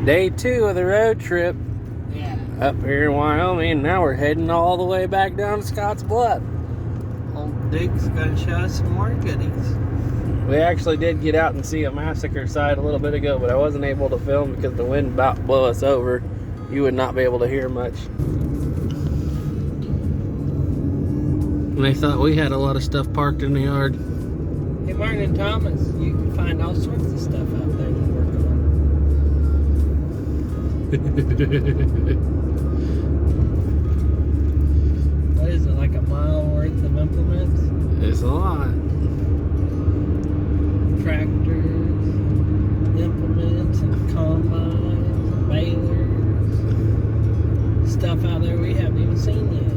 Day 2 of the road trip. Yeah. Up here in Wyoming. Now we're heading all the way back down to Scotts Bluff. Old Duke's gonna show us some more goodies. We actually did get out and see a massacre site a little bit ago, but I wasn't able to film because the wind about to blow us over. You would not be able to hear much. And they thought we had a lot of stuff parked in the yard. Hey, Martin and Thomas, you can find all sorts of stuff out there to work on. What is it, like a mile worth of implements? It's a lot. Tractors, implements, and combines, and balers. Stuff out there we haven't even seen yet.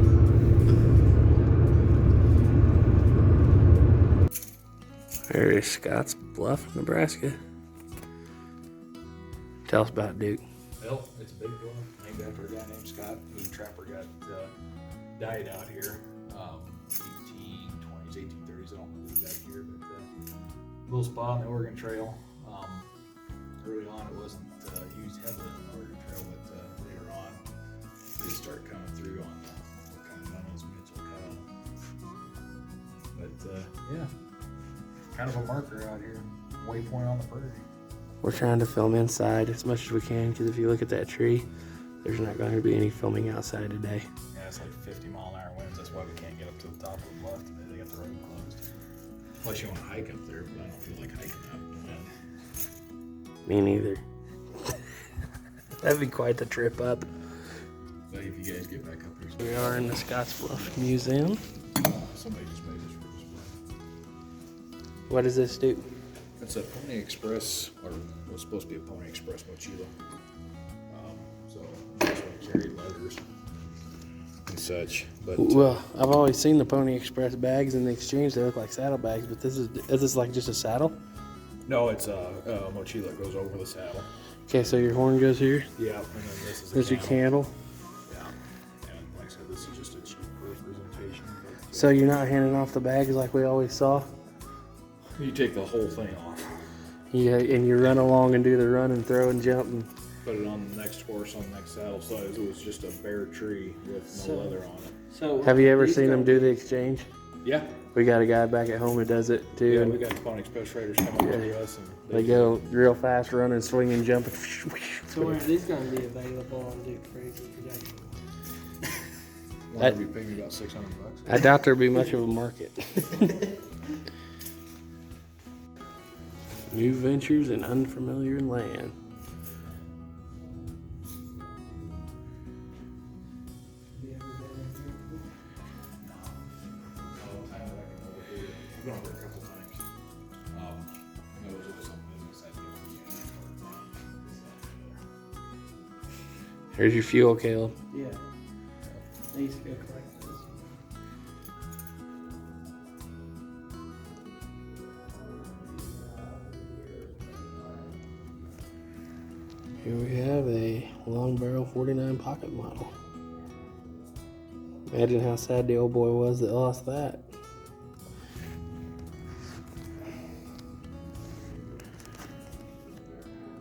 There's Scotts Bluff, Nebraska. Tell us about Duke. Well, it's a big bluff named after a guy named Scott. He was a trapper, died out here, 1820s, 1830s. I don't know the exact year, but little spot on the Oregon Trail. Early on, it wasn't used heavily on the Oregon Trail, but later on, they start coming through on what kind of known as Mitchell But yeah, kind of a marker out here, waypoint on the prairie. We're trying to film inside as much as we can because if you look at that tree, there's not going to be any filming outside today. Yeah, it's like 50-mile-an-hour winds. That's why we can't get up to the top of the bluff today. They got the road closed. Unless you want to hike up there, but I don't feel like hiking out in the wind. Me neither. That'd be quite the trip up. But if you guys get back up here, We are in the Scotts Bluff Museum. somebody just made this for display. What does this do? It's a Pony Express, or was supposed to be a Pony Express mochila. So this one carried letters and such. But Well, I've always seen the Pony Express bags in the exchange. They look like saddlebags, but is this like just a saddle? no, it's a mochila that goes over the saddle. Okay, so your horn goes here. Yeah, and then this is There's your candle. Yeah, and like I said, this is just a cheap representation. But, So you're not handing off the bags like we always saw? you take the whole thing off, Yeah, and you run along and do the run and throw and jump. And put it on the next horse on the next saddle. So it was just a bare tree with no leather on it. So have you ever seen them do the exchange? Yeah, We got a guy back at home who does it too. yeah, and we got Pony Express riders coming over to us, and they go real fast, running, swinging, jumping. So when are these going to be available on Duke Crazy Productions? One would be paying me about $600. I doubt there'd be much of a market. New ventures in unfamiliar land. I've been over a couple times. It was just some business idea. Here's your fuel, Caleb. Yeah. I used to go collect those. Here we have a long barrel 49 pocket model. Imagine how sad the old boy was that lost that.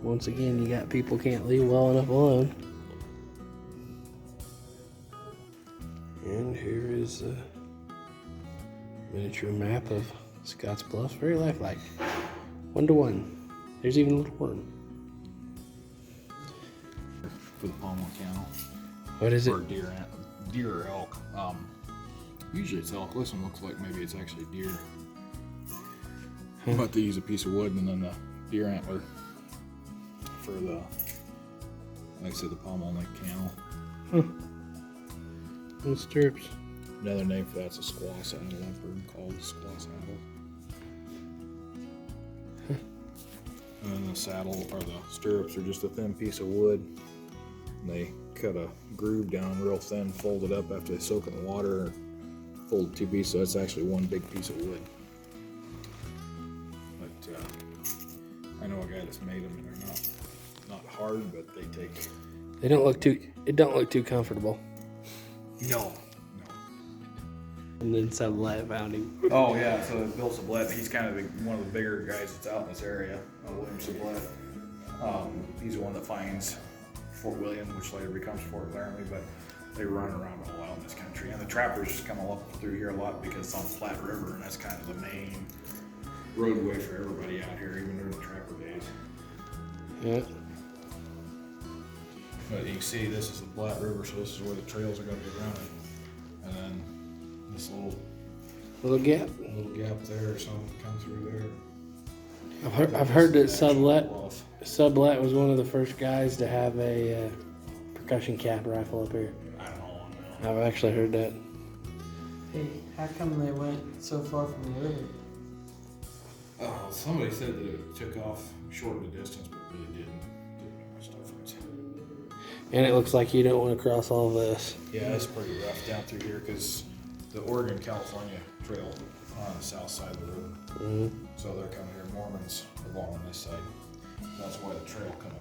Once again, you got people can't leave well enough alone. And here is a miniature map of Scotts Bluff. Very lifelike. 1-to-1. There's even a little worm. For the pommel camel. What is it? Or deer or elk. Usually it's elk. This one looks like maybe it's actually deer. But they use a piece of wood and then the deer antler for the, like I said, the pommel like camel. And stirrups. Another name for that's a squaw saddle. I've heard called a squaw saddle. And then the saddle or the stirrups are just a thin piece of wood. And they cut a groove down real thin, fold it up after they soak in the water, or fold two pieces, so it's actually one big piece of wood. But I know a guy that's made them, and they're not hard, but they take. They don't look too. It don't look too comfortable. No. And then Sublette found him. Oh yeah, so Bill Sublette, he's kind of one of the bigger guys that's out in this area. William Sublette. He's the one that finds Fort William, which later becomes Fort Laramie, but they run around all out in this country. And the trappers come up through here a lot because it's on Flat River, and that's kind of the main roadway for everybody out here, even during the trapper days. Yeah. But you can see this is the Flat River, so this is where the trails are going to be running. And then this Little gap. little gap there, so come through there. I've heard that Actual Sublet Bluff. was one of the first guys to have a percussion cap rifle up here. I don't know. I've actually heard that. Hey, how come they went so far from the river? Somebody said that it took off, shortened the distance, but really didn't make much difference. And it looks like you don't want to cross all this. Yeah, it's pretty rough down through here because the Oregon-California trail on the south side of the road. Mm-hmm. So they're coming here. Mormons are going on this side. That's why the trail come